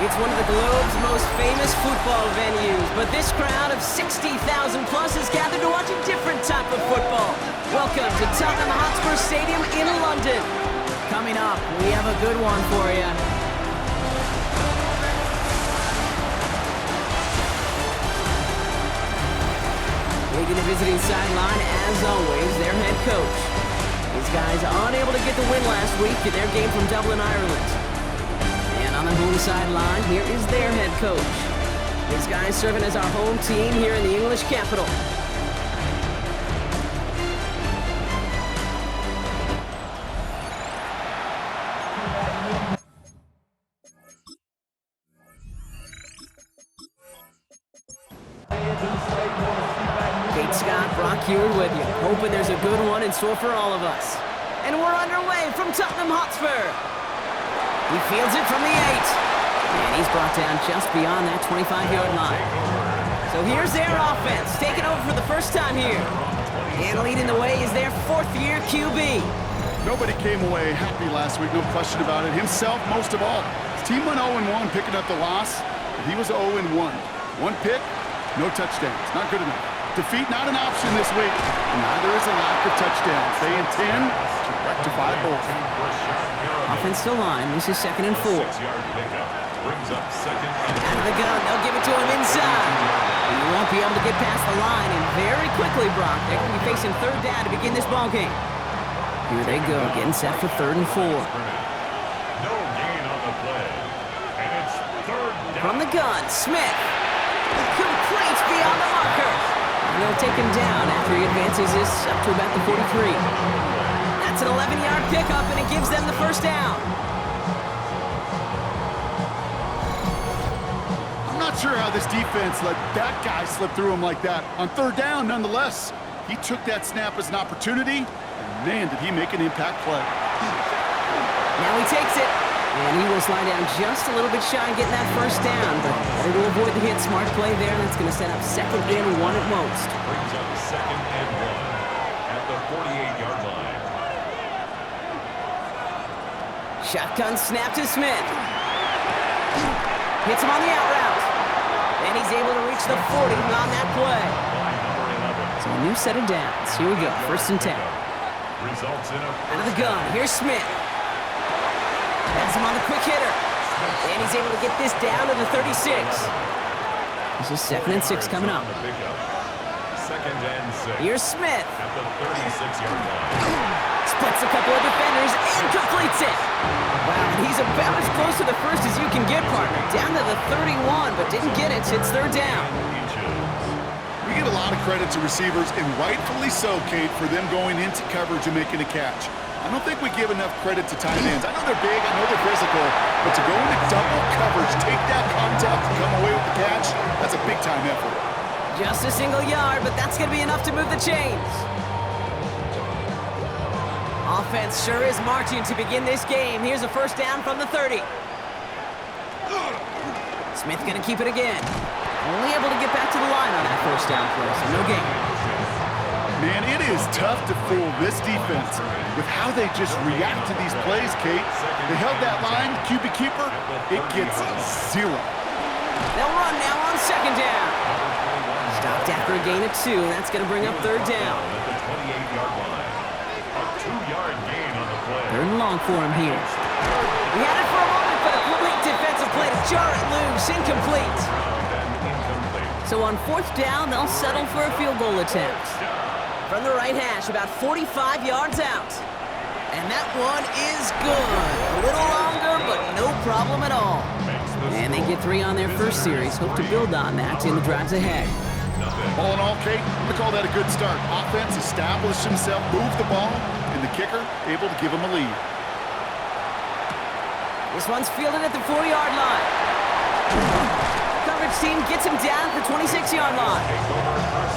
It's one of the globe's most famous football venues, but this crowd of 60,000 plus is gathered to watch a different type of football. Welcome to Tottenham Hotspur Stadium in London. Coming up, we have a good one for you. Leading the visiting sideline, as always, their head coach. These guys unable to get the win last week in their game from Dublin, Ireland. And on the home sideline, here is their head coach. These guys serving as our home team here in the English capital. Here with you, hoping there's a good one in store for all of us. And we're underway from Tottenham Hotspur. He fields it from the 8. And he's brought down just beyond that 25-yard line. So here's their offense, taking over for the first time here. And leading the way is their fourth-year QB. Nobody came away happy last week, no question about it. Himself, most of all. His team went 0-1, picking up the loss. He was 0-1. One pick, no touchdowns. Not good enough. Defeat not an option this week, and neither is a lack of touchdowns. They intend to rectify both. Offense to line. This is 2nd and 4. Out of the gun. They'll give it to him inside. He won't be able to get past the line, and very quickly, Brock, they're going to be facing 3rd down to begin this ball game. Here they go, getting set for 3rd and 4. No gain on the play, and it's 3rd down. From the gun, Smith completes beyond the marker. And they'll take him down after he advances this up to about the 43. That's an 11-yard pickup, and it gives them the first down. I'm not sure how this defense let that guy slip through him like that. On 3rd down, nonetheless, he took that snap as an opportunity, and man, did he make an impact play. Now he takes it. And he will slide down just a little bit shy of getting that first down, but better to avoid the hit. Smart play there, and that's going to set up 2nd and 1 at most. Brings up 2nd and 1 at the 48-yard line. Shotgun snap to Smith. Hits him on the out route. And he's able to reach the 40 on that play. So a new set of downs. Here we go, 1st and 10. Results in out of the gun, here's Smith. Has him on the quick hitter. And he's able to get this down to the 36. This is 2nd and 6 coming up. 2nd and 6. Here's Smith. At the 36-yard line. Splits a couple of defenders and completes it. Wow, and he's about as close to the first as you can get, partner. Down to the 31, but didn't get it. It's 3rd down. We get a lot of credit to receivers, and rightfully so, Kate, for them going into coverage and making a catch. I don't think we give enough credit to tight ends. I know they're big, I know they're physical, but to go into double coverage, take that contact, and come away with the catch, that's a big-time effort. Just a single yard, but that's going to be enough to move the chains. Offense sure is marching to begin this game. Here's a first down from the 30. Smith going to keep it again. Only able to get back to the line on that first down play, so no gain. Man, it is tough to fool this defense with how they just react to these plays, Kate. They held that line, QB keeper, it gets 0. They'll run now on 2nd down. Stopped after a gain of 2, and that's going to bring up 3rd down. At the 28-yard line. A 2-yard gain on the play. 3rd and long for him here. We had it for a moment, but a complete defensive play to jar it loose. Incomplete. So on 4th down, they'll settle for a field goal attempt. From the right hash, about 45 yards out. And that one is good. A little longer, but no problem at all. And they get 3 on their first series. Hope to build on that in the drives ahead. All in all, Kate, I call that a good start. Offense established himself, moved the ball, and the kicker able to give him a lead. This one's fielded at the 4-yard line. Coverage team gets him down at the 26-yard line.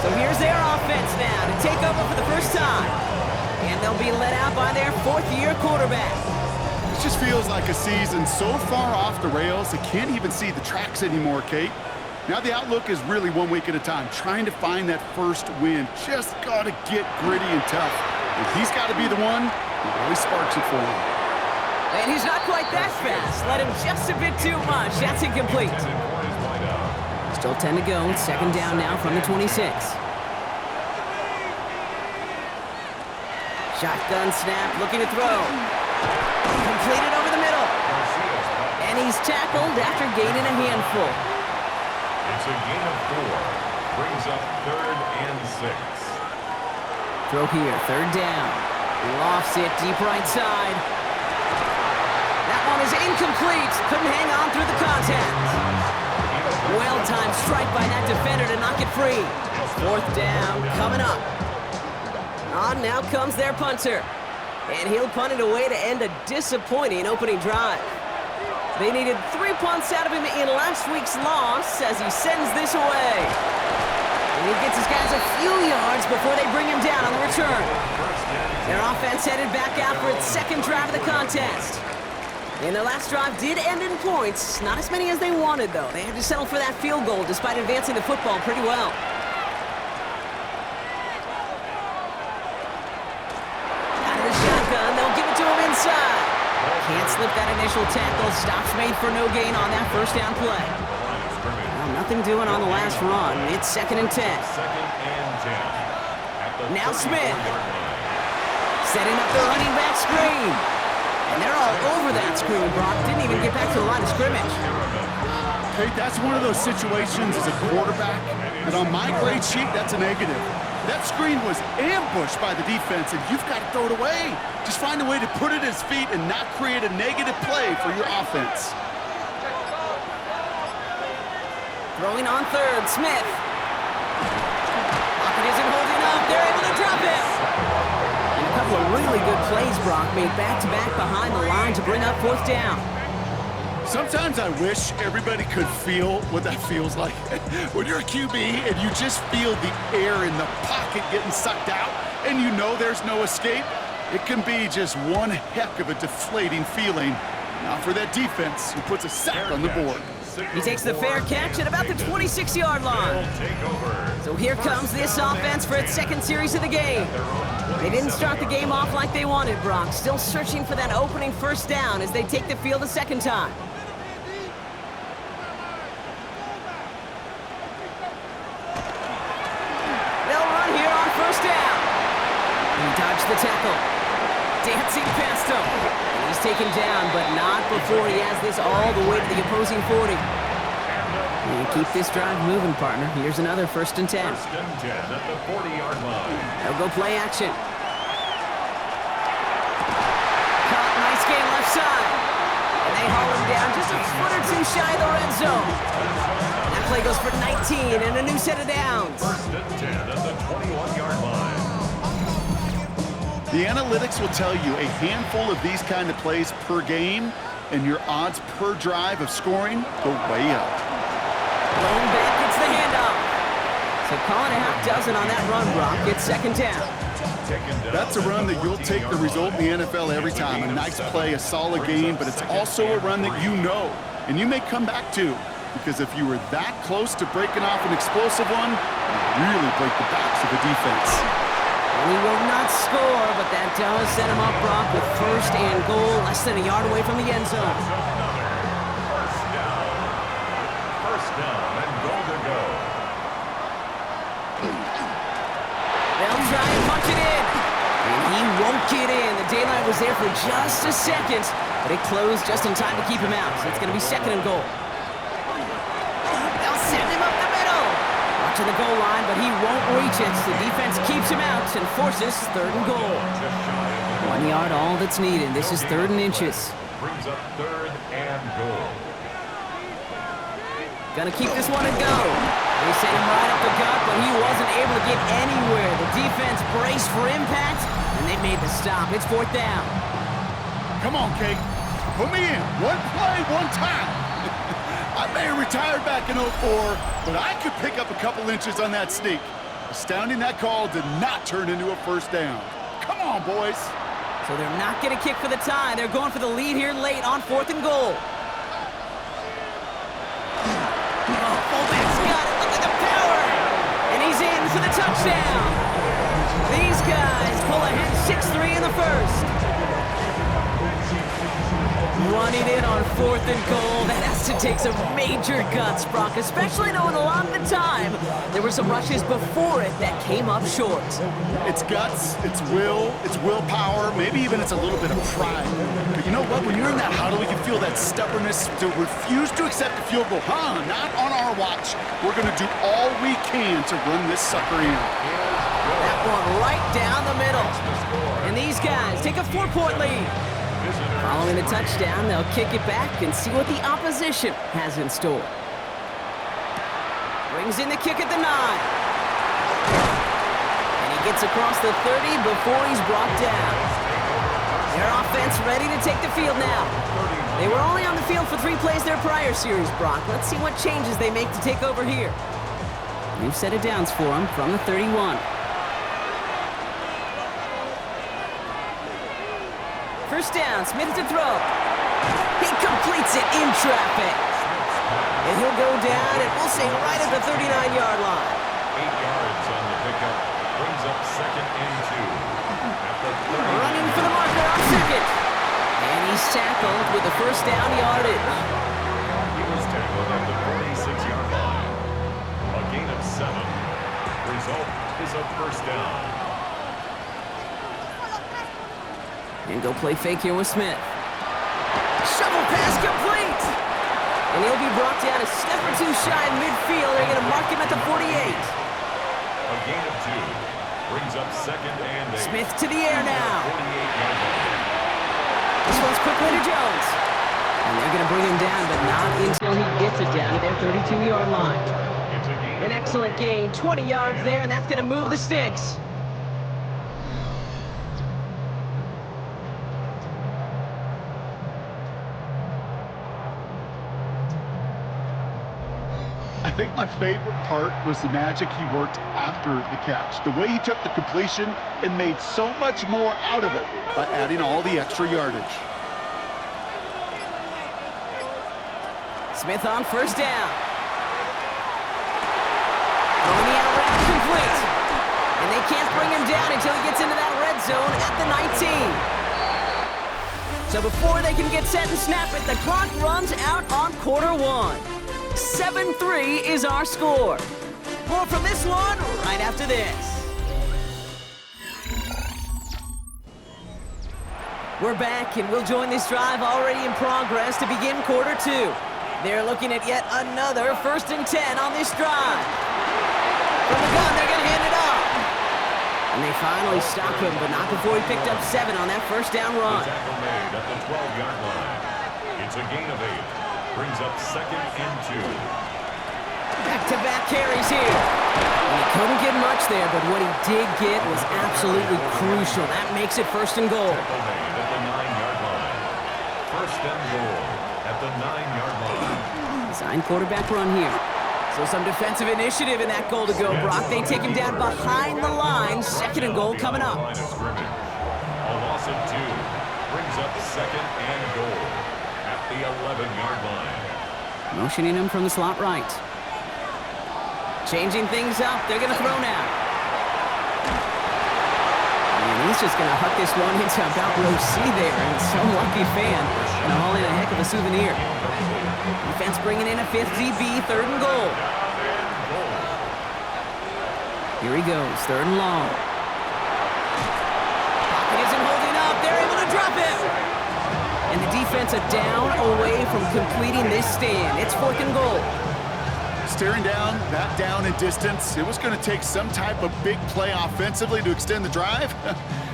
So here's their offense now to take over for the first time. And they'll be led out by their 4th-year quarterback. It just feels like a season so far off the rails, they can't even see the tracks anymore, Kate. Now the outlook is really 1 week at a time, trying to find that first win. Just got to get gritty and tough. If he's got to be the one, it really sparks it for him. And he's not quite that fast. Let him just a bit too much. That's incomplete. Still 10 to go. It's second down now from the 26. Shotgun snap, looking to throw. Completed over the middle. And he's tackled after gaining a handful. It's a gain of 4. Brings up 3rd and 6. Throw here, third down. Lofts it deep right side. That one is incomplete. Couldn't hang on through the contact. Well-timed strike by that defender to knock it free. Fourth down coming up. On now comes their punter. And he'll punt it away to end a disappointing opening drive. They needed 3 punts out of him in last week's loss as he sends this away. And he gets his guys a few yards before they bring him down on the return. Their offense headed back out for its second drive of the contest. And their last drive did end in points. Not as many as they wanted, though. They had to settle for that field goal despite advancing the football pretty well. Shotgun, they'll give it to him inside. Can't slip that initial tackle. Stops made for no gain on that first down play. Well, nothing doing on the last run. It's second and 10. Now Smith. Setting up the running back screen. And they're all over that screen, Brock. Didn't even get back to the line of scrimmage. Hey, that's one of those situations as a quarterback, and on my grade sheet, that's a negative. That screen was ambushed by the defense, and you've got to throw it away. Just find a way to put it at his feet and not create a negative play for your offense. Throwing on third, Smith. Pocket isn't holding up. They're able to drop it. And a couple of really good plays, Brock, made back-to-back behind the line to bring up fourth down. Sometimes I wish everybody could feel what that feels like. When you're a QB and you just feel the air in the pocket getting sucked out and you know there's no escape, it can be just one heck of a deflating feeling. Now for that defense who puts a sack on the board. He takes the fair catch at about the 26-yard line. So here comes this offense for its second series of the game. They didn't start the game off like they wanted, Brock. Still searching for that opening first down as they take the field a second time. First down. He dodged the tackle. Dancing past him. And he's taken down, but not before he has this all the way to the opposing 40. And keep this drive moving, partner. Here's another first and 10. First and 10 at the 40-yard line. They'll go play action. Caught, nice game left side. And they haul him down just a foot or two shy of the red zone. That play goes for 19 and a new set of downs. First and 10 at the 21-yard line. The analytics will tell you a handful of these kind of plays per game, and your odds per drive of scoring go way up. Blown back gets the handoff. So calling a half dozen on that run, Brock. It's second down. That's a run that you'll take the result in the NFL every time. A nice play, a solid game, but it's also a run that you know, and you may come back to. Because if you were that close to breaking off an explosive one, you really break the backs of the defense. And he will not score, but that does set him up, Brock, with first and goal, less than a yard away from the end zone. First down and goal to go. They'll try and punch it in. And he won't get in. The daylight was there for just a second, but it closed just in time to keep him out. So it's going to be second and goal. Send him up the middle. Watching the goal line, but he won't reach it. The defense keeps him out and forces third and goal. 1 yard, all that's needed. This is third and inches. Brings up third and goal. Gonna keep this one and go. They sent him right up the gut, but he wasn't able to get anywhere. The defense braced for impact, and they made the stop. It's fourth down. Come on, Kate. Put me in. One play, one time. I may have retired back in 04, but I could pick up a couple inches on that sneak. Astounding that call did not turn into a first down. Come on, boys. So they're not going to kick for the tie. They're going for the lead here late on fourth and goal. Oh, fullback's got it. Look at the power. And he's in for the touchdown. These guys pull ahead 6-3 in the first. Running in on 4th and goal. That has to take some major guts, Brock, especially knowing a lot of the time there were some rushes before it that came up short. It's guts, it's will, it's willpower, maybe even it's a little bit of pride. But you know what? When you're in that huddle, you can feel that stubbornness to refuse to accept a field goal. Not on our watch. We're going to do all we can to run this sucker in. That one right down the middle. And these guys take a 4-point lead. Following the touchdown, they'll kick it back and see what the opposition has in store. Brings in the kick at the 9. And he gets across the 30 before he's brought down. Their offense ready to take the field now. They were only on the field for 3 plays their prior series, Brock. Let's see what changes they make to take over here. New set of downs for them from the 31. First down, Smith to throw. He completes it in traffic. And he'll go down, and we'll say right at the 39-yard line. 8 yards on the pickup. Brings up 2nd and 2. At the 30. Running for the marker on 2nd. And he's tackled with the first down yardage. He was tackled at the 46-yard line. A gain of 7. Result is a first down. And go play fake here with Smith. Shovel pass complete! And he'll be brought down a step or 2 shy in midfield. They're going to mark him at the 48. A gain of 2. Brings up 2nd and 8. Smith to the air now. 48-yard line. This one's quickly to Jones. And they're going to bring him down, but not until he gets it down to their 32-yard line. It's a gain. An excellent gain. 20 yards there, and that's going to move the sticks. I think my favorite part was the magic he worked after the catch. The way he took the completion and made so much more out of it by adding all the extra yardage. Smith on first down. Throwing the out route complete. And they can't bring him down until he gets into that red zone at the 19. So before they can get set and snap it, the clock runs out on quarter 1. 7-3 is our score. More from this one right after this. We're back, and we'll join this drive already in progress to begin quarter 2. They're looking at yet another 1st and 10 on this drive. From the gun, they're going to hand it off. And they finally stop him, but not before he picked up 7 on that first down run. Tackle made at the 12-yard line. It's a gain of 8. Brings up 2nd and 2. Back-to-back carries here. And he couldn't get much there, but what he did get was absolutely crucial. That makes it 1st and goal. Tackle made at the 9-yard line. 1st and goal at the 9-yard line. Design quarterback run here. So some defensive initiative in that goal to go, Brock. They take him down behind the line. 2nd and goal coming up. Line of scrimmage. A loss of 2. Brings up 2nd and goal at the 11-yard line. Motioning him from the slot right. Changing things up. They're going to throw now. And he's just going to huck this one into about row C there. And some lucky fan going to haul in a heck of a souvenir. Defense bringing in a 5th DB, 3rd and goal. Here he goes, 3rd and long. Pocket isn't holding up. They're able to drop him. And the defense a down away from completing this stand. It's 4th and goal. Staring down, that down in distance, it was going to take some type of big play offensively to extend the drive.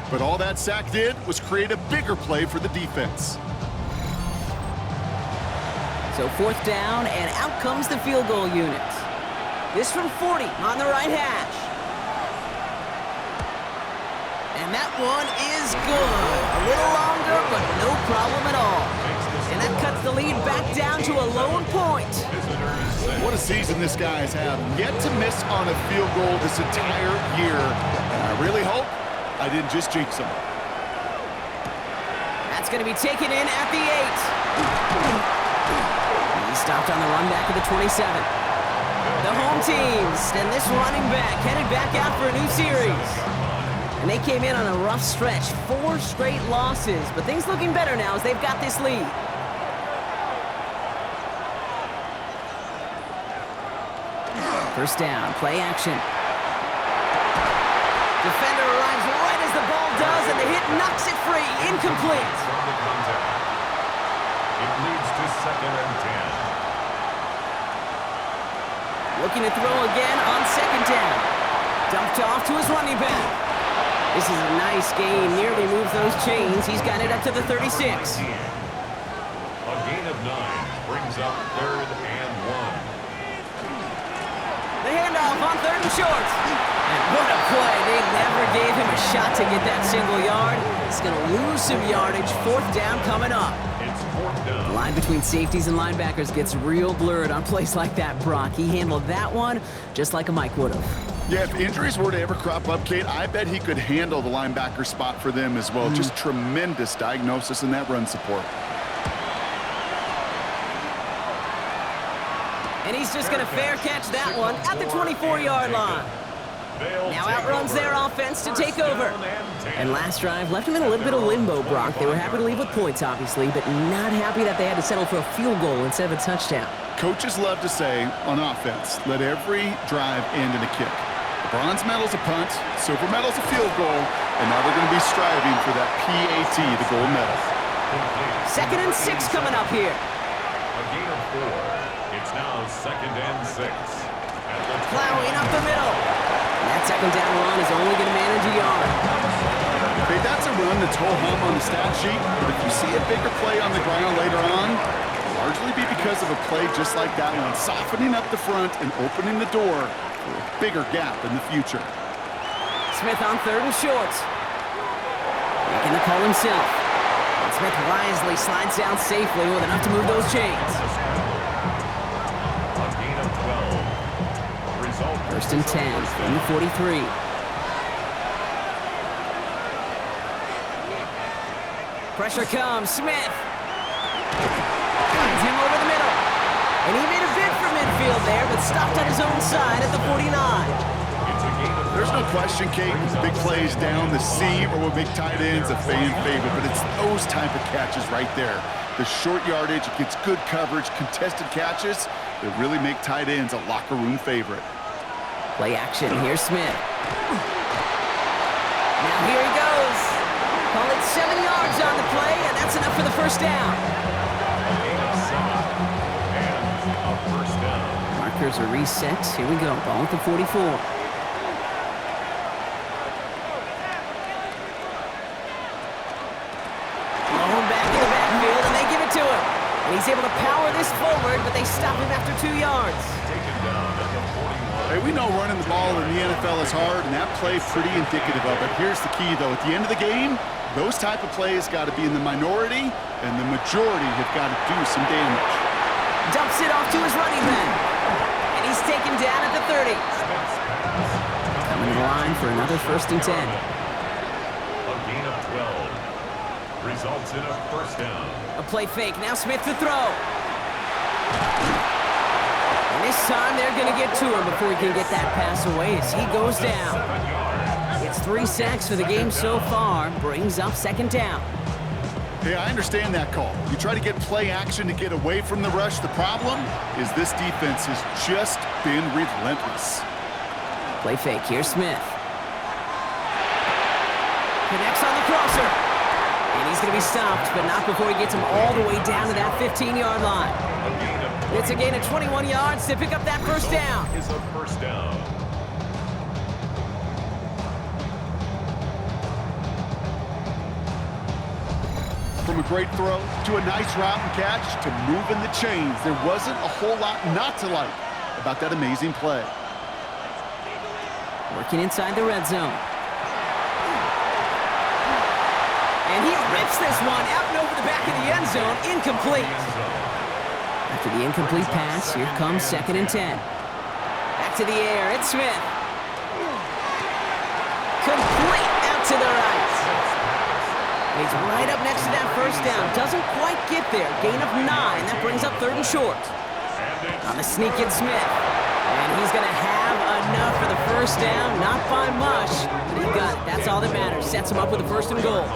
But all that sack did was create a bigger play for the defense. So 4th down, and out comes the field goal unit. This from 40 on the right hash. And that one is good. A little longer, but no problem at all. And that cuts the lead back down to a lone point. What a season this guy's had. Yet to miss on a field goal this entire year. And I really hope I didn't just jinx him. That's going to be taken in at the 8. He stopped on the run back of the 27. The home teams and this running back headed back out for a new series. And they came in on a rough stretch, 4 straight losses. But things looking better now as they've got this lead. First down, play action. Defender arrives right as the ball does, and the hit knocks it free. Incomplete. From the contact. It leads to 2nd and 10. Looking to throw again on 2nd down. Dumped off to his running back. This is a nice gain. Nearly moves those chains. He's got it up to the 36. A gain of 9 brings up 3rd and 1. The handoff on 3rd and short. And what a play. They never gave him a shot to get that single yard. He's going to lose some yardage. 4th down coming up. It's 4th down. The line between safeties and linebackers gets real blurred on plays like that, Brock. He handled that one just like a Mike would have. Yeah, if injuries were to ever crop up, Kate, I bet he could handle the linebacker spot for them as well. Just tremendous diagnosis in that run support. And he's just going to fair catch that one at the 24-yard line. Now outruns their offense to take over. And last drive left him in a little bit of limbo, Brock. They were happy to leave with points, obviously, but not happy that they had to settle for a field goal instead of a touchdown. Coaches love to say, on offense, let every drive end in a kick. The bronze medal's a punt, silver medal's a field goal, and now they're going to be striving for that PAT, the gold medal. 2nd and 6 coming up here. A gain of 4. It's now 2nd and 6. Plowing up the middle. And that 2nd down run is only going to manage a yard. Okay, that's a run that's ho-hum on the stat sheet, but if you see a bigger play on the ground later on, it'll largely be because of a play just like that one, softening up the front and opening the door for a bigger gap in the future. Smith on 3rd and short. Making the call himself. And Smith wisely slides down safely with enough to move those chains. A gain of 12. Result. 1st and 10 from the 43. Pressure comes. Smith. Finds him over the middle. And he made a bid for midfield there, but stopped on his own side at the 49. There's no question, Kate, big plays down the seam or what make tight ends a fan favorite, but it's those type of catches right there. The short yardage, it gets good coverage, contested catches that really make tight ends a locker room favorite. Play action. Here's Smith. Now here he goes. Call it 7 yards on the play, and that's enough for the 1st down. Markers are reset. Here we go. Ball at the 44. Blown back in the backfield, and they give it to him. And he's able to power this forward, but they stop him after 2 yards. Hey, we know running the ball in the NFL is hard, and that play pretty indicative of it. Here's the key, though. At the end of the game, those type of plays got to be in the minority, and the majority have got to do some damage. Dumps it off to his running back. And he's taken down at the 30. Coming to the line for another 1st and 10. A gain of 12. Results in a 1st down. A play fake. Now Smith to throw. And this time they're going to get to him before he can get that pass away as he goes down. It's 3 sacks for the game so far. Brings up 2nd down. Yeah, I understand that call. You try to get play action to get away from the rush. The problem is this defense has just been relentless. Play fake. Here's Smith. Connects on the crosser. And he's going to be stopped, but not before he gets him all the way down to that 15-yard line. It's a gain of 21 yards to pick up that 1st down. Is a 1st down. From a great throw to a nice route and catch to moving the chains, there wasn't a whole lot not to like about that amazing play. Working inside the red zone. And he rips this one out and over the back of the end zone. Incomplete. After the incomplete pass, here comes 2nd and 10. Back to the air. It's Smith. Complete out to the right. He's right up next to that 1st down. Doesn't quite get there. Gain of 9. That brings up 3rd and short. On the sneak in Smith. And he's going to have enough for the 1st down. Not by much. But he got it. That's all that matters. Sets him up with a 1st and goal.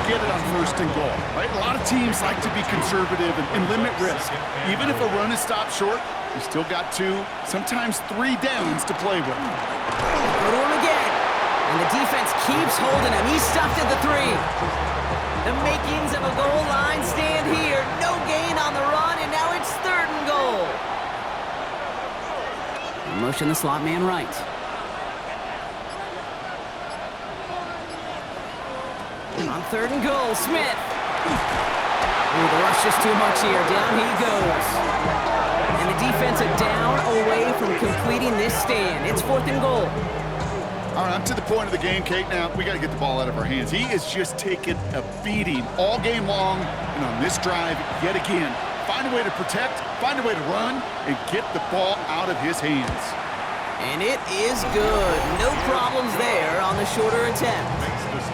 get it on 1st and goal, right? A lot of teams like to be conservative and limit risk. Even if a run is stopped short, you still got 2, sometimes 3 downs to play with. Go to him again. And the defense keeps holding him. He's stuffed at the 3. The makings of a goal line stand here. No gain on the run, and now it's 3rd and goal. Motion the slot man right. On 3rd and goal, Smith. Ooh, the rush is too much here. Down he goes. And the defense a down away from completing this stand. It's 4th and goal. All right, I'm to the point of the game, Kate. Now, we got to get the ball out of our hands. He is just taking a beating all game long, and on this drive, yet again, find a way to protect, find a way to run, and get the ball out of his hands. And it is good. No problems there on the shorter attempt.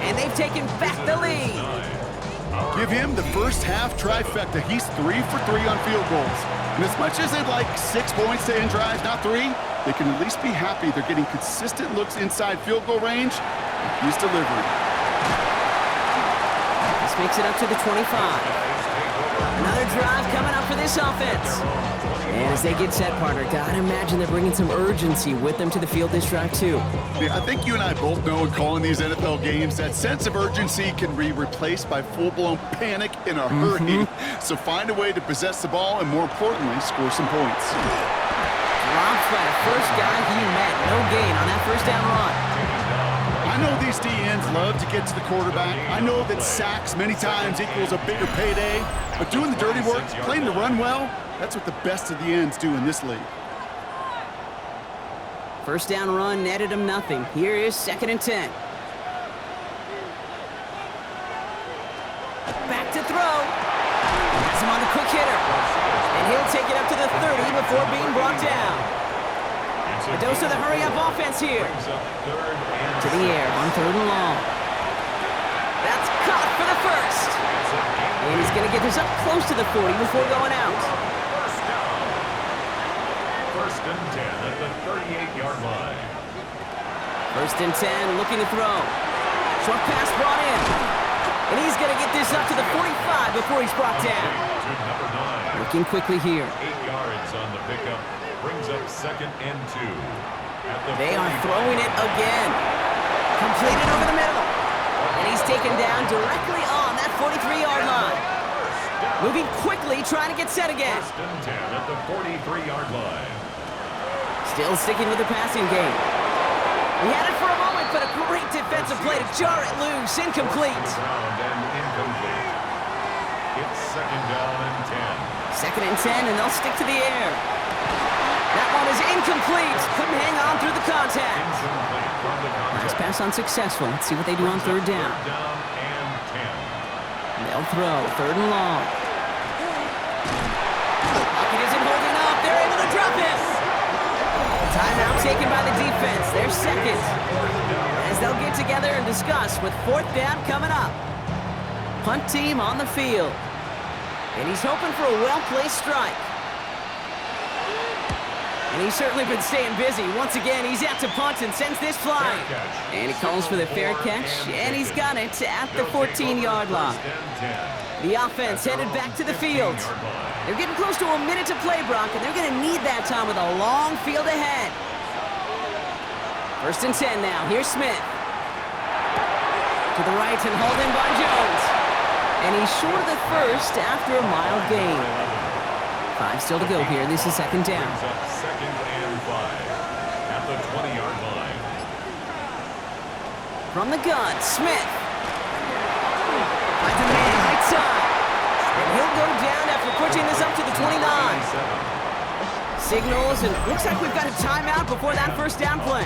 And they've taken back the lead. Give him the first half trifecta. He's 3 for 3 on field goals. And as much as they'd like 6 points to end drives, not 3, they can at least be happy they're getting consistent looks inside field goal range. He's delivering. This makes it up to the 25. Another drive coming up for this offense. And as they get set, partner, gotta imagine they're bringing some urgency with them to the field this drive, too. Yeah, I think you and I both know in calling these NFL games, that sense of urgency can be replaced by full-blown panic in a hurry. So find a way to possess the ball and, more importantly, score some points. Dropped by the first guy he met. No gain on that first down run. I know these DNs love to get to the quarterback. I know that sacks many times equals a bigger payday. But doing the dirty work, playing to run well, that's what the best of the ends do in this league. First down run netted him nothing. Here is 2nd and 10. Back to throw. Has him on the quick hitter. And he'll take it up to the 30 before being brought down. A dose of the hurry-up offense here. To the air on 3rd and long. That's caught for the first. And he's going to get this up close to the 40 before going out. First and 10 at the 38-yard line. 1st and 10, looking to throw. Short pass brought in. And he's going to get this up to the 45 before he's brought down. Looking quickly here. 8 yards on the pickup. Brings up 2nd and 2. They are throwing it again. Completed over the middle. And he's taken down directly on that 43-yard line. Moving quickly, trying to get set again. 1st and 10 at the 43-yard line. Still sticking with the passing game. He had it for a moment, but a great defensive play to jar it loose. Incomplete. Incomplete. It's 2nd down and 10. 2nd and 10, and they'll stick to the air. That one is incomplete. Couldn't hang on through the contact. Nice pass unsuccessful. Let's see what they do on 3rd down. They'll throw. 3rd and long. Pocket isn't holding up. They're able to drop it. Timeout taken by the defense. They're 2nd. As they'll get together and discuss with 4th down coming up. Punt team on the field. And he's hoping for a well-placed strike. And he's certainly been staying busy. Once again, he's out to punt and sends this flying. And he calls for the fair catch, and he's got it at the 14-yard line. The offense headed back to the field. They're getting close to a minute to play, Brock, and they're going to need that time with a long field ahead. 1st and 10 now. Here's Smith. To the right and hauled in by Jones. And he's short of the first after a mild gain. 5 still to go here. This is 2nd down. 2nd and 5 at the 20-yard line. From the gun, Smith. Finds a man right side. And he'll go down after pushing this up to the 29. Signals, and looks like we've got a timeout before that first down play.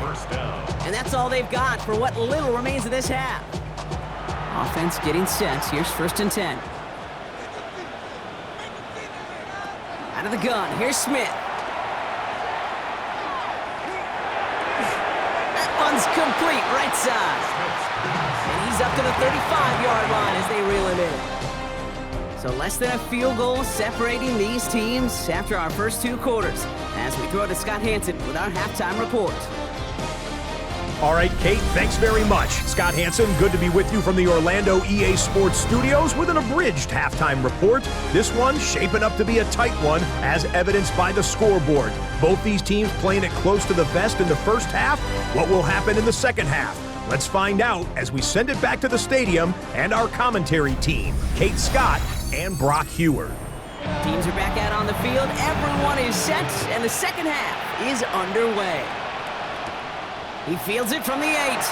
And that's all they've got for what little remains of this half. Offense getting set. Here's 1st and 10. Out of the gun, here's Smith. That one's complete, right side. And he's up to the 35-yard line as they reel him in. So less than a field goal separating these teams after our first 2 quarters, as we throw to Scott Hansen with our halftime report. All right, Kate, thanks very much. Scott Hansen, good to be with you from the Orlando EA Sports Studios with an abridged halftime report. This one shaping up to be a tight one, as evidenced by the scoreboard. Both these teams playing it close to the vest in the first half. What will happen in the second half? Let's find out as we send it back to the stadium and our commentary team, Kate Scott and Brock Hewer. Teams are back out on the field. Everyone is set, and the second half is underway. He fields it from the 8. Nice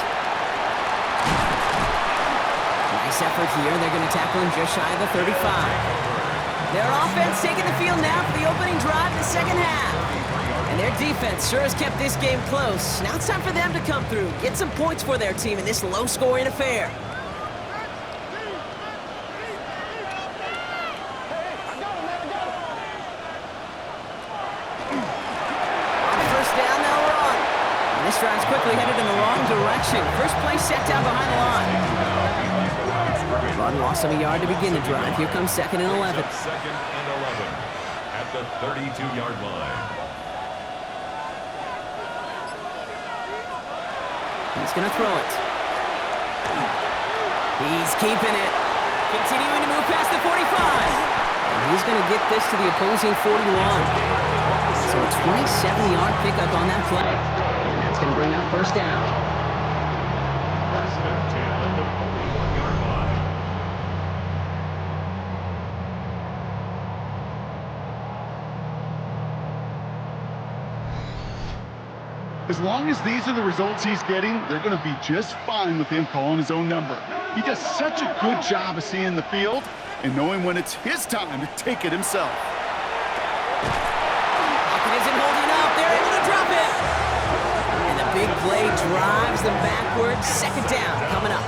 effort here. They're going to tackle him just shy of the 35. Their offense taking the field now for the opening drive of the second half. And their defense sure has kept this game close. Now it's time for them to come through, get some points for their team in this low-scoring affair. This drive's quickly headed in the wrong direction. First play set down behind the line. Run lost him a yard to begin the drive. Here comes 2nd and 11. 2nd and 11 at the 32-yard line. He's going to throw it. He's keeping it. Continuing to move past the 45. And he's going to get this to the opposing 41. So a 27-yard pickup on that play. Going to bring up first down. First and 10 at the 41-yard line. As long as these are the results he's getting, they're going to be just fine with him calling his own number. He does such a good job of seeing the field and knowing when it's his time to take it himself. Pocket isn't holding up. They're able to drop it. Big play drives them backwards. 2nd down coming up.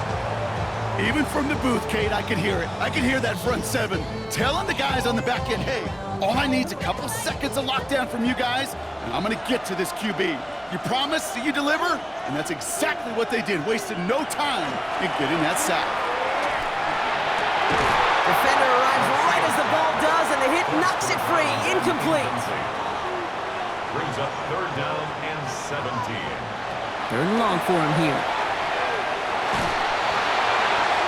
Even from the booth, Kate, I can hear it. I can hear that front 7 telling the guys on the back end, hey, all I need is a couple seconds of lockdown from you guys, and I'm going to get to this QB. You promise that you deliver? And that's exactly what they did, wasted no time in getting that sack. Defender arrives right as the ball does, and the hit knocks it free. Incomplete. Brings up 3rd down and 17. 3rd and long for him here.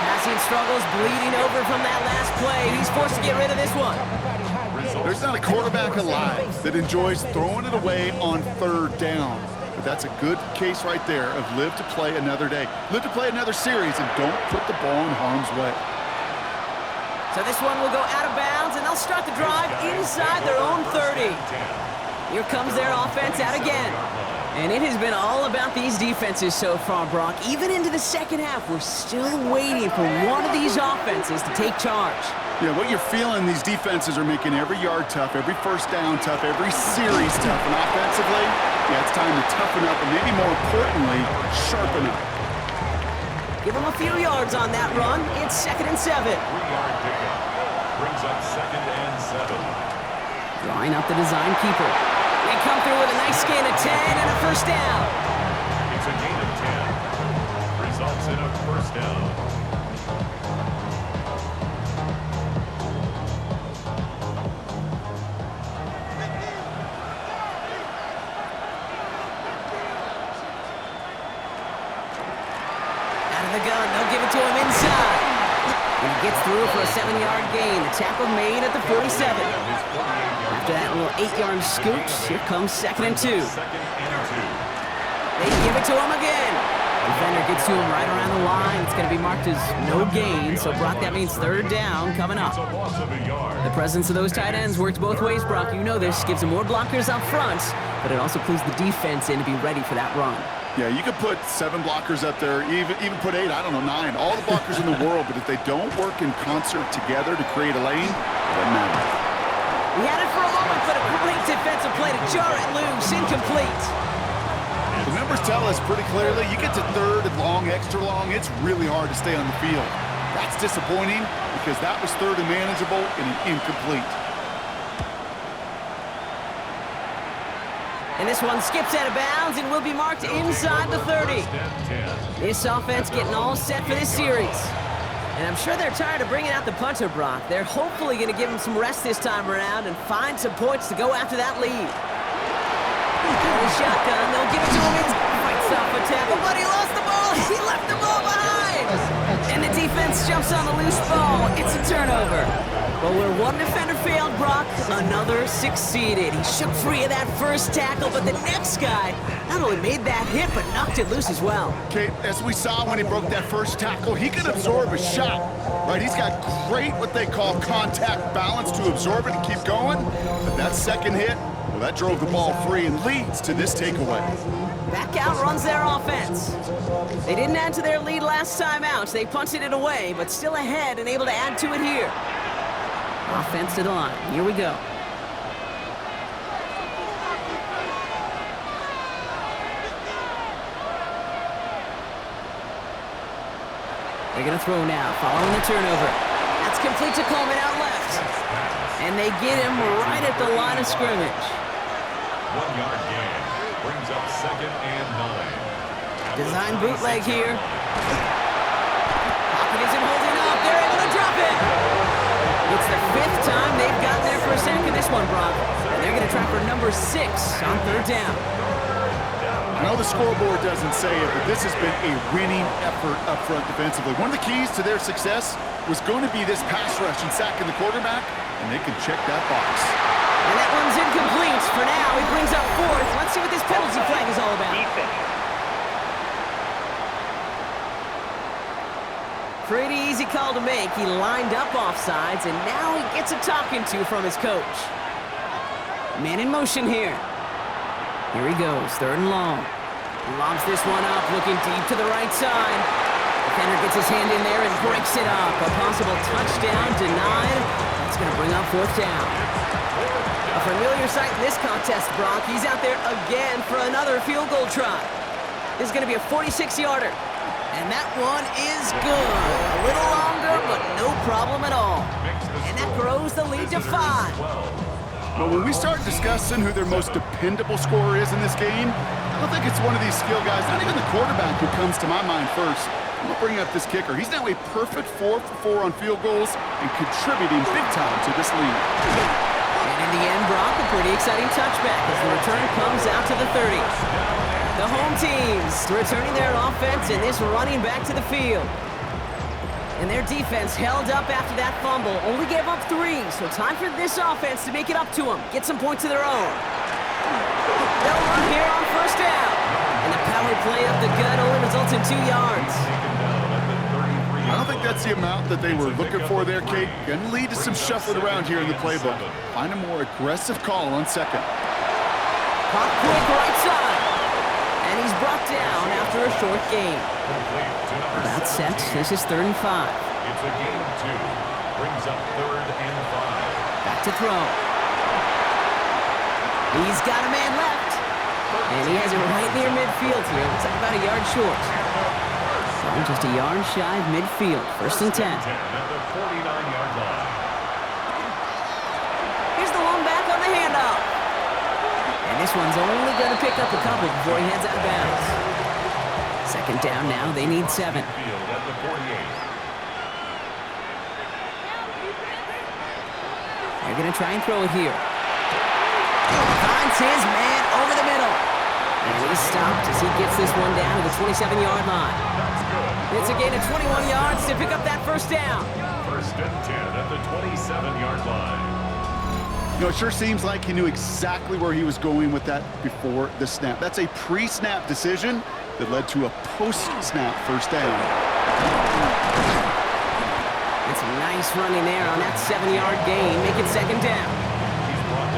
Passing struggles, bleeding over from that last play. He's forced to get rid of this one. There's not a quarterback alive that enjoys throwing it away on 3rd down. But that's a good case right there of live to play another day. Live to play another series and don't put the ball in harm's way. So this one will go out of bounds, and they'll start the drive inside their own 30. Here comes their offense out again. And it has been all about these defenses so far, Brock. Even into the second half, we're still waiting for one of these offenses to take charge. Yeah, what you're feeling, these defenses are making every yard tough, every first down tough, every series tough. And offensively, yeah, it's time to toughen up and maybe more importantly, sharpen up. Give them a few yards on that run. It's 2nd and 7. 3-yard pickup. Brings up 2nd and 7. Drawing up the design keeper. They come through with a nice gain of 10 and a first down. It's a gain of 10. Results in a first down. Out of the gun, they'll give it to him inside. And he gets through for a 7-yard gain. The tackle made at the 47. After that little 8-yard scoot, here comes 2nd and 2. 2nd and 2. They give it to him again. Defender gets to him right around the line. It's going to be marked as no gain. So, Brock, that means 3rd down coming up. It's a loss of a yard. The presence of those tight ends works both ways, Brock. You know this. Gives them more blockers up front, but it also clues the defense in to be ready for that run. Yeah, you could put 7 blockers up there, even put 8, I don't know, 9. All the blockers in the world, but if they don't work in concert together to create a lane, it doesn't matter. He had it for a moment, but a great defensive play to jar it loose. Incomplete. The numbers tell us pretty clearly, you get to 3rd and long, extra long, it's really hard to stay on the field. That's disappointing because that was 3rd and manageable and an incomplete. And this one skips out of bounds and will be marked inside the 30. This offense getting all set for this series. And I'm sure they're tired of bringing out the punter, Brock. They're hopefully going to give him some rest this time around and find some points to go after that lead. Shotgun, they'll give it to him. Fights off a tackle, but he lost the ball. He left the ball behind. And the defense jumps on the loose ball. It's a turnover. But where one defender failed, Brock, another succeeded. He shook free of that first tackle, but the next guy not only made that hit, but knocked it loose as well. Okay, as we saw when he broke that first tackle, he can absorb a shot, right? He's got great, what they call contact balance to absorb it and keep going. But that second hit, well, that drove the ball free and leads to this takeaway. Back out runs their offense. They didn't add to their lead last time out. They punted it away, but still ahead and able to add to it here. Offense to the line. Here we go. They're going to throw now, following the turnover. That's complete to Coleman out left. And they get him right at the line of scrimmage. 1 yard gain brings up 2nd and 9. Design bootleg here. Pocket isn't holding up. They're able to drop it. It's the 5th time they've gotten there for a sack in this one, Brock. And they're going to try for number 6 on 3rd down. I know the scoreboard doesn't say it, but this has been a winning effort up front defensively. One of the keys to their success was going to be this pass rush and sacking the quarterback, and they can check that box. And that one's incomplete. For now, he brings up 4th. Let's see what this penalty flag is all about. Pretty easy call to make. He lined up offsides, and now he gets a talking to from his coach. Man in motion here. Here he goes, 3rd and long. He lobs this one up, looking deep to the right side. Defender gets his hand in there and breaks it up. A possible touchdown denied. That's going to bring up 4th down. A familiar sight in this contest, Brock. He's out there again for another field goal try. This is going to be a 46-yarder. And that one is good. A little longer, but no problem at all. And that grows the lead to 5. Well, when we start discussing who their most dependable scorer is in this game, I don't think it's one of these skill guys, not even the quarterback, who comes to my mind first. I'm going to bring up this kicker. He's now a perfect 4 for 4 on field goals and contributing big time to this lead. And in the end, Brock, a pretty exciting touchback as the return comes out to the 30. The home teams returning their offense and this running back to the field. And their defense held up after that fumble, only gave up 3, so time for this offense to make it up to them, get some points of their own. They'll run here on 1st down. And the power play up the gut only results in 2 yards. I don't think that's the amount that they were looking for there, Kate. Going to lead to some shuffling around here in the playbook. Find a more aggressive call on 2nd. Pop quick right side. And he's brought down after a short gain. About set. This is 3rd and 5. It's a gain of 2. Brings up 3rd and 5. Back to throw. He's got a man left. And he has it right near midfield here. Looks like about a yard short. So just a yard shy of midfield. 1st and 10. At the 49-yard line. Here's the one back on the handoff. And this one's only going to pick up a couple before he heads out of bounds. 2nd down now. They need 7. Field at the 48. They're going to try and throw it here. Finds his man over the middle. And he's stopped as he gets this one down to the 27-yard line. It's a gain of 21 yards to pick up that 1st down. 1st and 10 at the 27-yard line. You know, it sure seems like he knew exactly where he was going with that before the snap. That's a pre-snap decision that led to a post-snap 1st down. It's a nice running there on that 7-yard gain. Make it 2nd down.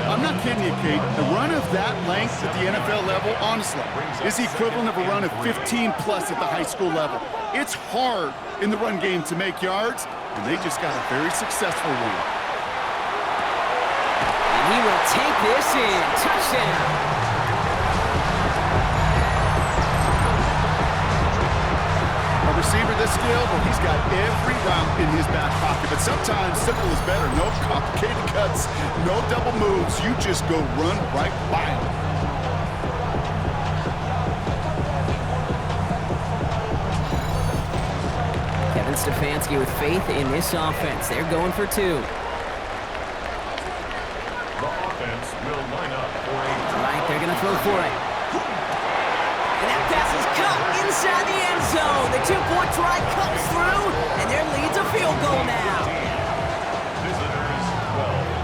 I'm not kidding you, Kate. A run of that length at the NFL level, honestly, is the equivalent of a run of 15-plus at the high school level. It's hard in the run game to make yards, and they just got a very successful one. And he will take this in. Touchdown. A receiver this skilled, well, he's got every route in his back pocket, but sometimes simple is better. No complicated cuts, no double moves. You just go run right by him. Kevin Stefanski with faith in this offense. They're going for 2. The offense will line up for a... Right, they're going to throw for it. And that pass is caught inside the end zone. The two-point try comes through, and their lead's a field goal now. Visitors 12.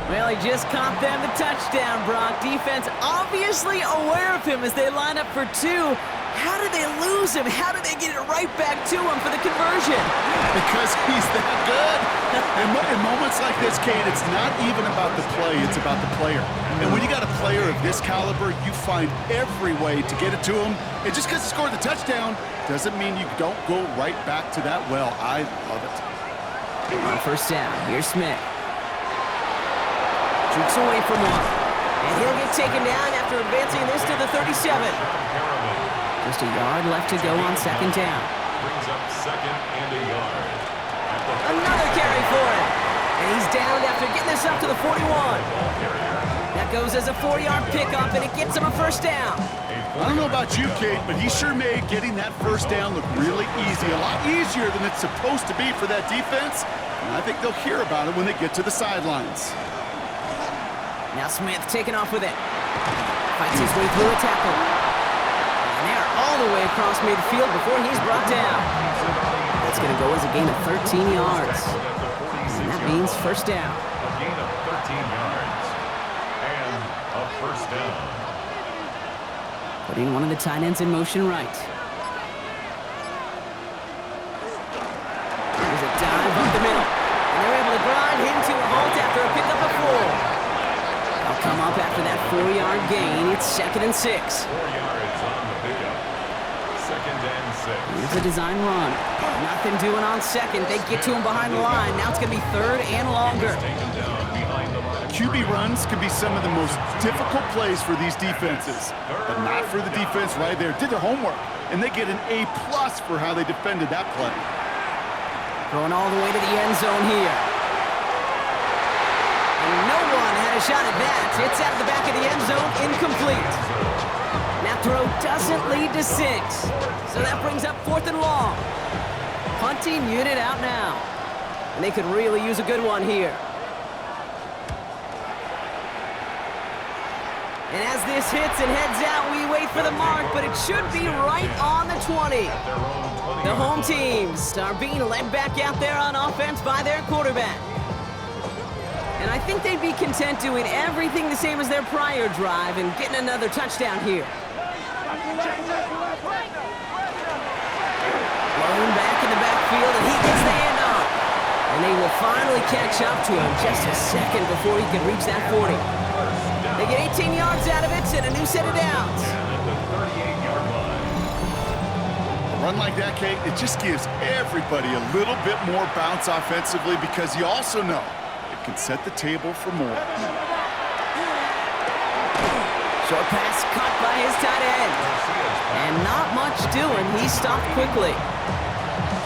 Well, he just caught them the touchdown, Brock. Defense obviously aware of him as they line up for two. How did they lose him? How did they get it right back to him for the conversion? Because he's that good. In moments like this, Kane, it's not even about the play, it's about the player. And when you got a player of this caliber, you find every way to get it to him. And just because he scored the touchdown doesn't mean you don't go right back to that well. I love it. On first down, here's Smith. Shoots away from one. And he'll get taken down after advancing this to the 37. Just a yard left to go on second down. Brings up second and a yard. Another carry for him. And he's down after getting this up to the 41. That goes as a 4-yard pickup, and it gets him a first down. I don't know about you, Kate, but he sure made getting that first down look really easy. A lot easier than it's supposed to be for that defense. And I think they'll hear about it when they get to the sidelines. Now Smith taking off with it. Fights his way through a tackle. And they're all the way across midfield before he's brought down. That's going to go as a gain of 13 yards. And that means first down. A gain of 13 yards. And a first down. Putting one of the tight ends in motion right. There's a dive up the middle. And they're able to grind him to a halt after a pickup of 4. They'll come up after that 4-yard gain. It's second and 6. 4 yards on the pickup. Second and 6. Here's a design run. Nothing doing on second. They get to him behind the line. Now it's going to be third and longer. Taken down behind the line. QB runs can be some of the most difficult plays for these defenses, but not for the defense right there. Did their homework, and they get an A+ for how they defended that play. Throwing all the way to the end zone here. And no one had a shot at that. It's out of the back of the end zone, incomplete. That throw doesn't lead to 6. So that brings up 4th and long. Punting unit out now. And they could really use a good one here. And as this hits and heads out, we wait for the mark, but it should be right on the 20. The home teams are being led back out there on offense by their quarterback. And I think they'd be content doing everything the same as their prior drive and getting another touchdown here. Blown back in the backfield, and he gets the handoff. And they will finally catch up to him just a second before he can reach that 40. They get 18 yards out of it and a new set of downs. A run like that, Kate, it just gives everybody a little bit more bounce offensively because you also know it can set the table for more. Short pass caught by his tight end. And not much doing. He stopped quickly.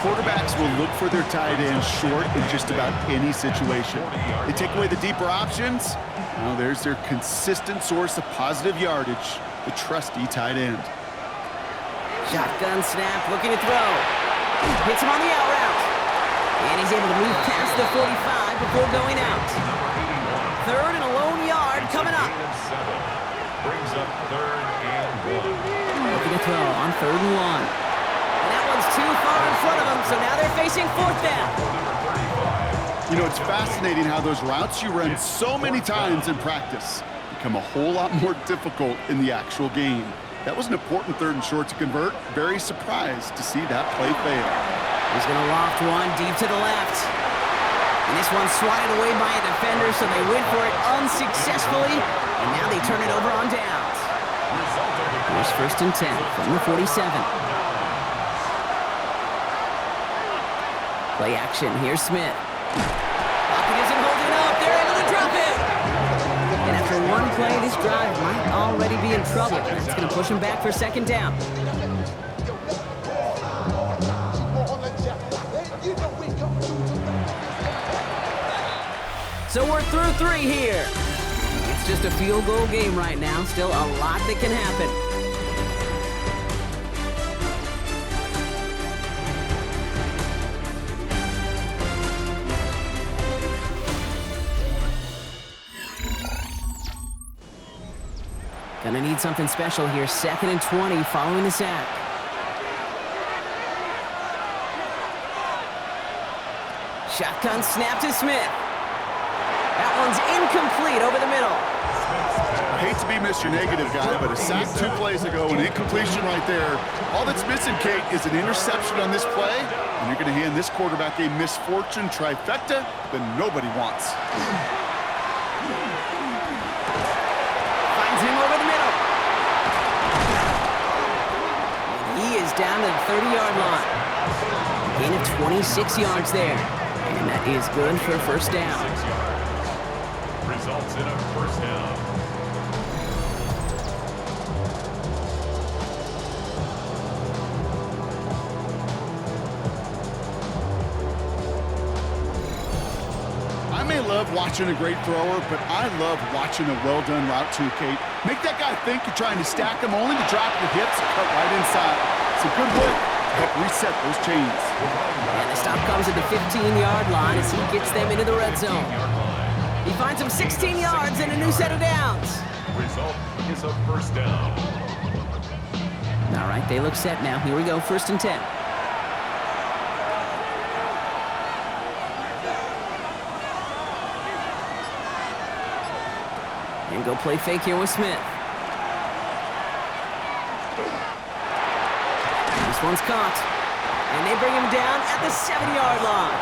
Quarterbacks will look for their tight ends short in just about any situation. They take away the deeper options. Well, there's their consistent source of positive yardage, the trusty tight end. Shotgun snap, looking to throw. Hits him on the out route. And he's able to move past the 45 before going out. Third and a lone yard coming up. Brings up third and 1. Looking to throw on 3rd and 1. And that one's too far in front of them, so now they're facing 4th down. You know, it's fascinating how those routes you run so many times in practice become a whole lot more difficult in the actual game. That was an important 3rd and short to convert. Very surprised to see that play fail. He's going to loft one deep to the left. And this one's swatted away by a defender, so they went for it unsuccessfully. And now they turn it over on downs. Here's 1st and 10 from the 47. Play action. Here's Smith. Pocket isn't holding up. They're able to drop it. And after one play, this drive might already be in trouble. That's going to push him back for 2nd down. So we're through 3 here. It's just a field goal game right now. Still a lot that can happen. Gonna need something special here. 2nd and 20 following the sack. Shotgun snap to Smith. That one's incomplete over the middle. I hate to be Mr. Negative guy, but a sack 2 plays ago, an incompletion right there. All that's missing, Kate, is an interception on this play, and you're going to hand this quarterback a misfortune trifecta that nobody wants. Finds him over the middle. He is down to the 30-yard line. Gain of 26 yards there. And that is good for a first down. 6 yards. Results in a first down. I may love watching a great thrower, but I love watching a well-done route too, Kate. Make that guy think you're trying to stack him, only to drop your hips and cut right inside. It's a good work to help reset those chains. And the stop comes at the 15-yard line as he gets them into the red zone. He finds them 16 yards and a new set of downs. Result is a first down. All right, they look set now. Here we go, 1st and 10. And go play fake here with Smith. This one's caught. And they bring him down at the 7-yard line.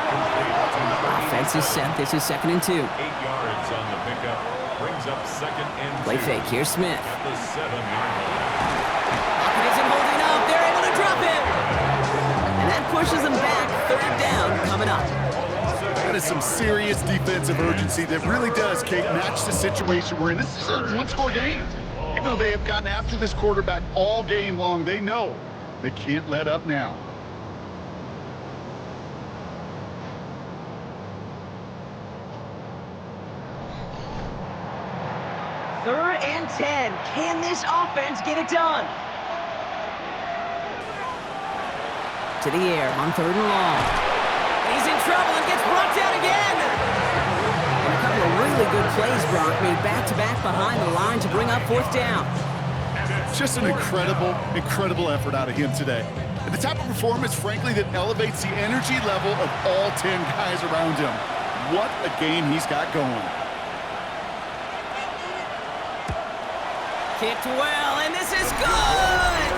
Offense is set. This is 2nd and 2. 8 yards on the pickup. Brings up 2nd and 2. Play fake. Here's Smith. At the 7-yard line. Pocket isn't holding up. They're able to drop him. And that pushes them back. 3rd down coming up. That is some serious defensive urgency that really does, Kate, match the situation we're in. This is a one-score game. Even though they have gotten after this quarterback all game long, they know they can't let up now. 3rd and 10. Can this offense get it done? To the air on 3rd and long. He's in trouble and gets brought down again. And a couple of really good plays, Brock, made back-to-back behind the line to bring up 4th down. Just an incredible effort out of him today. And the type of performance, frankly, that elevates the energy level of all 10 guys around him. What a game he's got going. Kicked well, and this is good!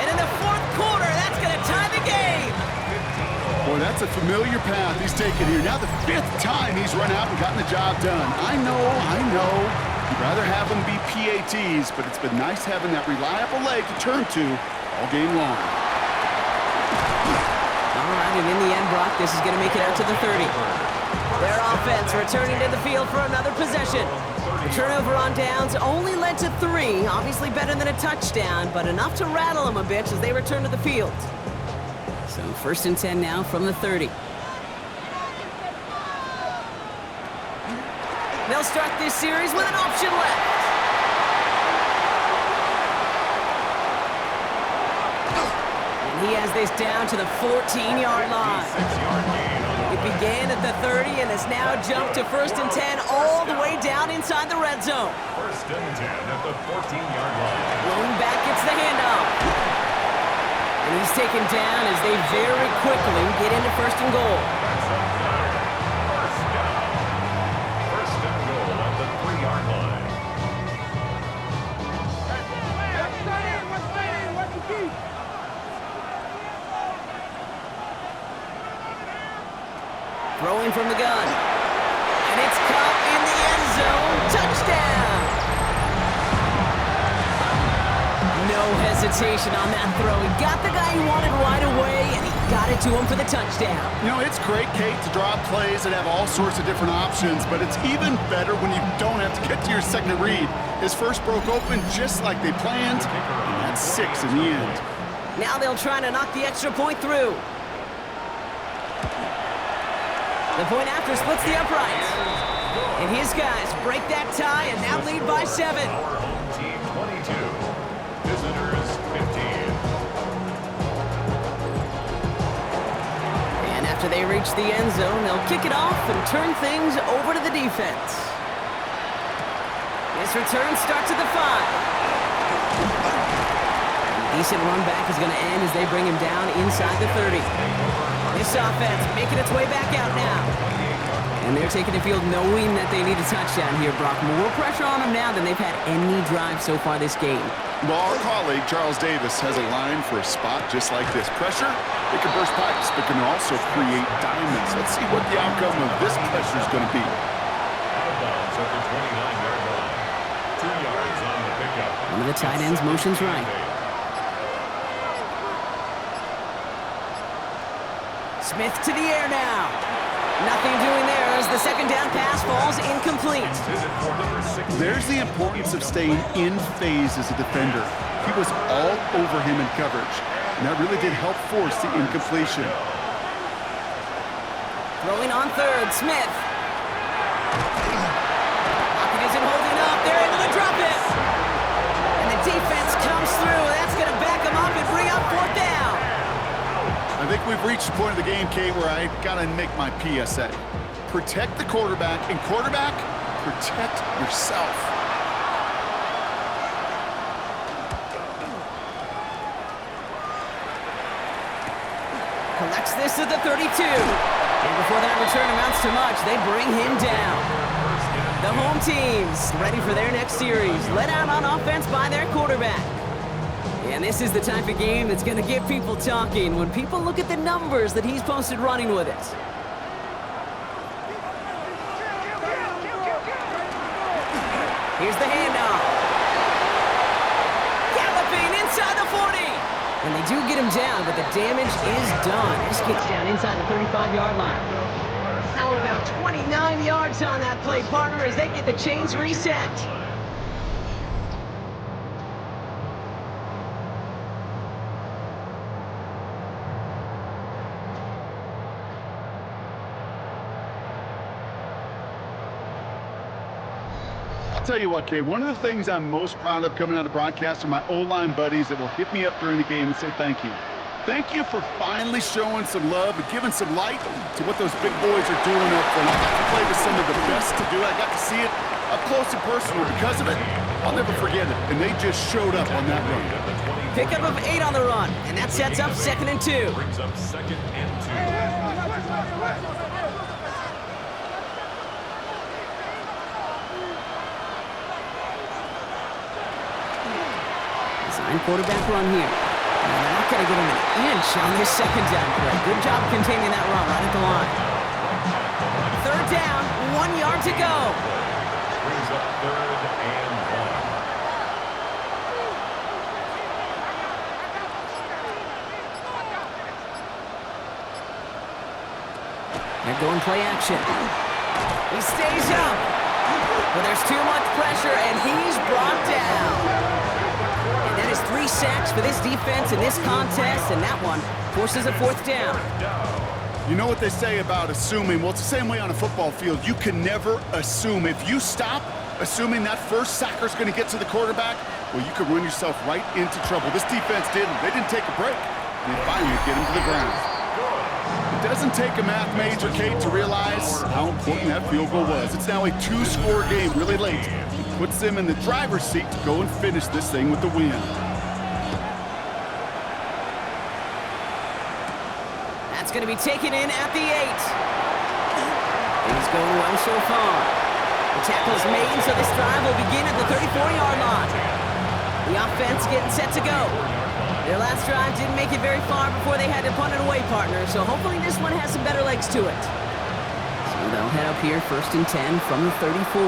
And in the 4th quarter, that's going to tie the game. Boy, that's a familiar path he's taken here. Now the 5th time he's run out and gotten the job done. I know. You'd rather have them be PATs, but it's been nice having that reliable leg to turn to all game long. All right, and in the end, Brock, this is going to make it out to the 30. Their offense returning to the field for another possession. The turnover on downs only led to 3. Obviously better than a touchdown, but enough to rattle them a bit as they return to the field. So 1st and 10 now from the 30. They'll start this series with an option left. And he has this down to the 14-yard line. 6-yard gain. It began at the 30 and has now jumped to 1st and 10 all the way down inside the red zone. 1st and 10 at the 14-yard line. Blowing back gets the handoff. And he's taken down as they very quickly get into 1st and goal. That's a first down. 1st and goal at the 3-yard line. Throwing from the gun. And it's caught in the end zone. Touchdown! No hesitation on that throw. He got the guy he wanted right away, and he got it to him for the touchdown. You know, it's great, Kate, to draw up plays that have all sorts of different options, but it's even better when you don't have to get to your second read. His first broke open just like they planned, and that's 6 in the end. Now they'll try to knock the extra point through. The point after splits the uprights. And his guys break that tie and now lead by 7. Our home team 22, visitors 15. And after they reach the end zone, they'll kick it off and turn things over to the defense. This return starts at the 5. Decent run back is going to end as they bring him down inside the 30. This offense making its way back out now. And they're taking the field knowing that they need a touchdown here, Brock. More pressure on them now than they've had any drive so far this game. Well, our colleague, Charles Davis, has a line for a spot just like this. Pressure, it can burst pipes, but can also create diamonds. Let's see what the outcome of this pressure is going to be. Out of bounds at the 29-yard line. 2 yards on the pickup. One of the tight ends motions right. Smith to the air now. Nothing doing there as the second down pass falls incomplete. There's the importance of staying in phase as a defender. He was all over him in coverage, and that really did help force the incompletion. Throwing on third, Smith. Pocket isn't holding up. They're able to drop it. And the defense comes through. That's going to back them up and bring up fourth down. I think we've reached the point of the game, Kate, where I got to make my PSA. Protect the quarterback, and quarterback, protect yourself. Collects this at the 32. And before that return amounts to much, they bring him down. The home team's ready for their next series. Let out on offense by their quarterback. And this is the type of game that's going to get people talking when people look at the numbers that he's posted running with it. Here's the handoff. Galloping inside the 40. And they do get him down, but the damage is done. This gets down inside the 35-yard line. Now about 29 yards on that play, partner, as they get the chains reset. I'll tell you what, Kate, one of the things I'm most proud of coming out of broadcast are my O-line buddies that will hit me up during the game and say thank you. Thank you for finally showing some love and giving some light to what those big boys are doing up front. I got to play with some of the best to do it. I got to see it up close and personal. Because of it, I'll never forget it. And they just showed up on that run. Pickup of 8 on the run, and that sets up 2nd and 2. Brings up 2nd and 2. Quarterback run here. And they're not going to give him an inch on this second down play. Good job containing that run right at the line. 3rd down, 1 yard to go. Brings up 3rd and 1. They're going play action. He stays up. But there's too much pressure, and he's brought down. That is 3 sacks for this defense in this contest, and that one forces a 4th down. You know what they say about assuming? Well, it's the same way on a football field. You can never assume. If you stop assuming that first sacker's going to get to the quarterback, well, you could run yourself right into trouble. This defense didn't. They didn't take a break, and they finally get him to the ground. It doesn't take a math major, Kate, to realize how important that field goal was. It's now a 2-score game really late. Puts them in the driver's seat to go and finish this thing with the win. That's going to be taken in at the 8. Things going well so far. The tackle's made, so this drive will begin at the 34-yard line. The offense getting set to go. Their last drive didn't make it very far before they had to punt it away, partner, so hopefully this one has some better legs to it. So they'll head up here 1st and 10 from the 34.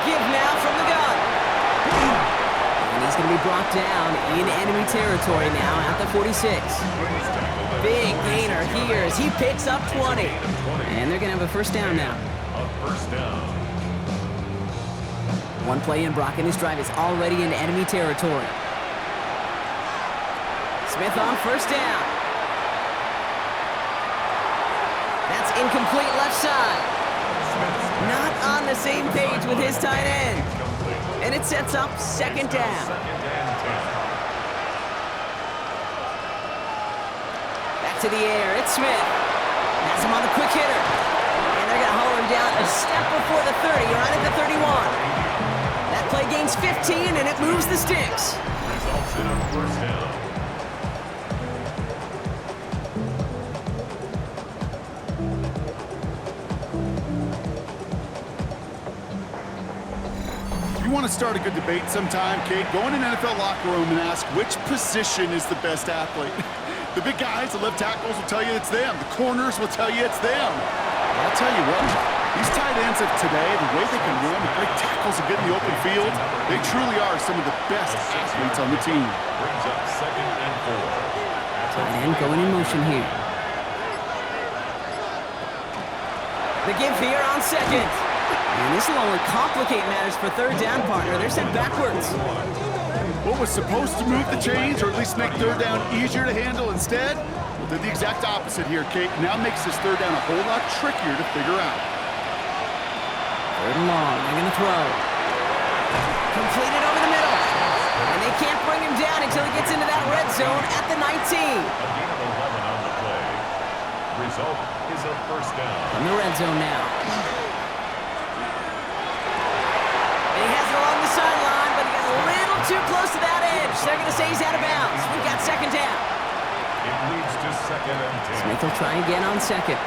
Give now from the gun. And he's going to be brought down in enemy territory now at the 46. Big gainer here as he picks up 20. And they're going to have a 1st down now. A 1st down. One play in, Brock, and his drive is already in enemy territory. Smith on 1st down. That's incomplete left side. Not on the same page with his tight end. And it sets up second down. Back to the air, it's Smith. Has him on the quick hitter. And they're going to haul him down a step before the 30, right at the 31. That play gains 15, and it moves the sticks. Results in a first down. You want to start a good debate sometime, Kate? Go in an NFL locker room and ask which position is the best athlete. The big guys, the left tackles will tell you it's them. The corners will tell you it's them. I'll tell you what, these tight ends of today, the way they can run, the break tackles and get in the open field, they truly are some of the best athletes on the team. Brings up second and 4. Tight end going in motion here. The give here on second. And this will only complicate matters for third down, partner. They're sent backwards. What was supposed to move the chains, or at least make third down easier to handle instead, well, did the exact opposite here, Kate. Now makes this third down a whole lot trickier to figure out. Third and long, they're going to throw. Completed over the middle. And they can't bring him down until he gets into that red zone at the 19. A gain of 11 on the play. Result is a first down. From the red zone now. And he has it along the sideline, but he got a little too close to that edge. They're going to say he's out of bounds. We've got second down. It leads to second and 10. Smith will try again on second.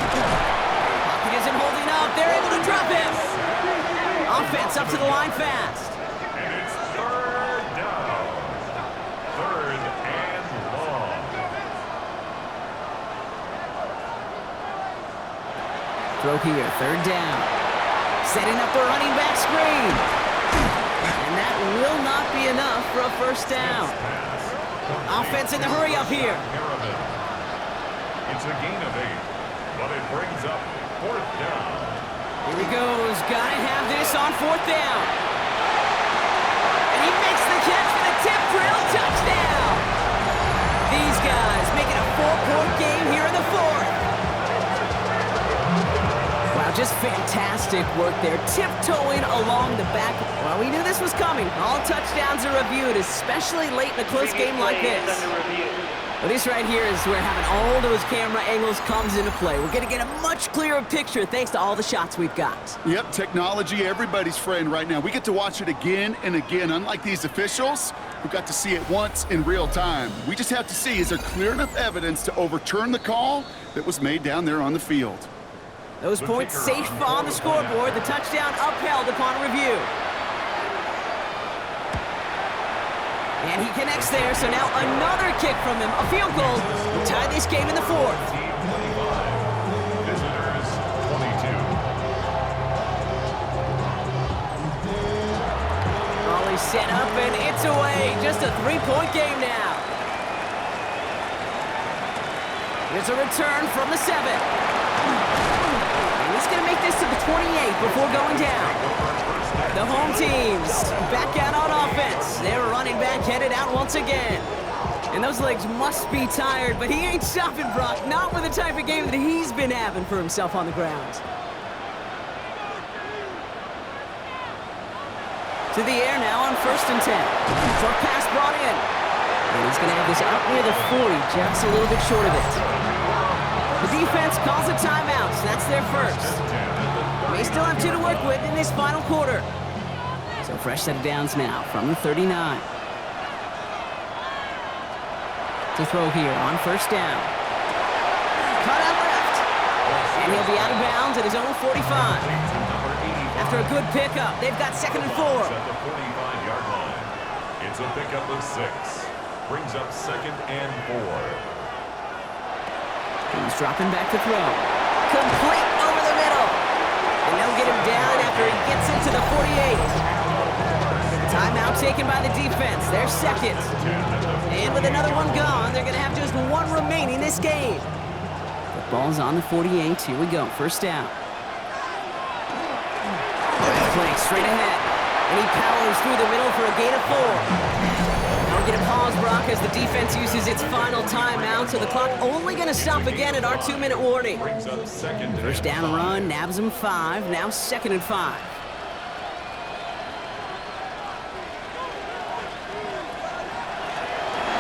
Pocket isn't holding up. They're able to drop him. Offense up to the line fast. And it's third down. Third and long. Throw here, third down. Setting up the running back screen. And that will not be enough for a first down. Offense in the hurry up here. It's a gain of 8, but it brings up fourth down. Here he goes. Gotta have this on fourth down. And he makes the catch for the tip drill touchdown. These guys making a 4-point game here in the fourth. Wow, just fantastic work there. Tiptoeing along the back. Well, we knew this was coming. All touchdowns are reviewed, especially late in a close game like this. Well, this right here is where having all those camera angles comes into play. We're going to get a much clearer picture thanks to all the shots we've got. Yep, technology, everybody's friend right now. We get to watch it again and again. Unlike these officials, who got to see it once in real time. We just have to see, is there clear enough evidence to overturn the call that was made down there on the field? Those points safe on the scoreboard. The touchdown upheld upon review. And he connects there, so now another kick from him. A field goal to tie this game in the fourth. Team 25. Visitors 22. Volley set up and it's away. Just a 3-point game now. Here's a return from the 7. And he's going to make this to the 28 before going down. The home teams back out on offense. They're running back headed out once again. And those legs must be tired, but he ain't stopping, Brock. Not with the type of game that he's been having for himself on the ground. To the air now on 1st and 10. Short pass brought in. And he's going to have this out near the 40, just a little bit short of it. The defense calls a timeout, so that's their first. May still have 2 to work with in this final quarter. So fresh set of downs now from the 39. To throw here on 1st down. Cut out left. And he'll be out of bounds at his own 45. After a good pickup, they've got 2nd and 4. At the 45-yard line. It's a pickup of 6. Brings up 2nd and 4. He's dropping back to throw. Complete over the middle. And they'll get him down after he gets into the 48. Timeout taken by the defense. They're second. And with another one gone, they're going to have just 1 remaining this game. The ball's on the 48. Here we go. 1st down. Playing straight ahead. And he powers through the middle for a gain of 4. Now we're Taking a pause, Brock, as the defense uses its final timeout, so the clock only going to stop again at our 2-minute warning. Brings up second. First down run, nabs them 5, now 2nd and 5.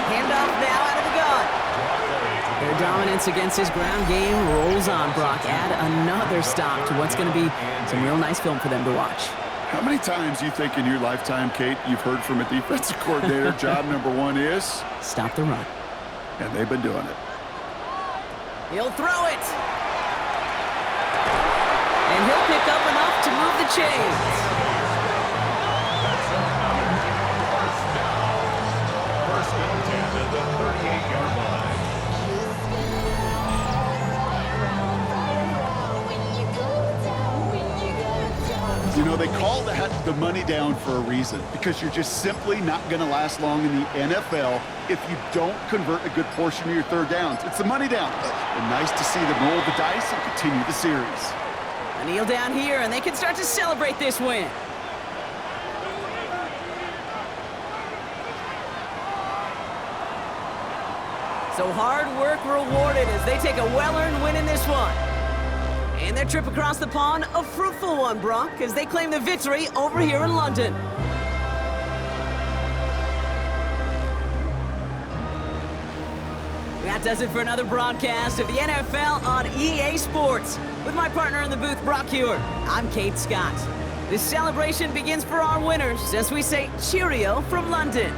Handoff now out of the gun. Their dominance against his ground game rolls on, Brock. Add another stop to what's going to be some real nice film for them to watch. How many times do you think in your lifetime, Kate, you've heard from a defensive coordinator, job number 1 is? Stop the run. And they've been doing it. He'll throw it. And he'll pick up enough to move the chains. First and 10 at the 38-yard line. You know, they call that the money down for a reason, because you're just simply not going to last long in the NFL if you don't convert a good portion of your third downs. It's the money down. And nice to see them roll the dice and continue the series. A kneel down here, and they can start to celebrate this win. So hard work rewarded as they take a well-earned win in this one. And their trip across the pond, a fruitful one, Brock, as they claim the victory over here in London. That does it for another broadcast of the NFL on EA Sports. With my partner in the booth, Brock Hewer, I'm Kate Scott. This celebration begins for our winners as we say cheerio from London.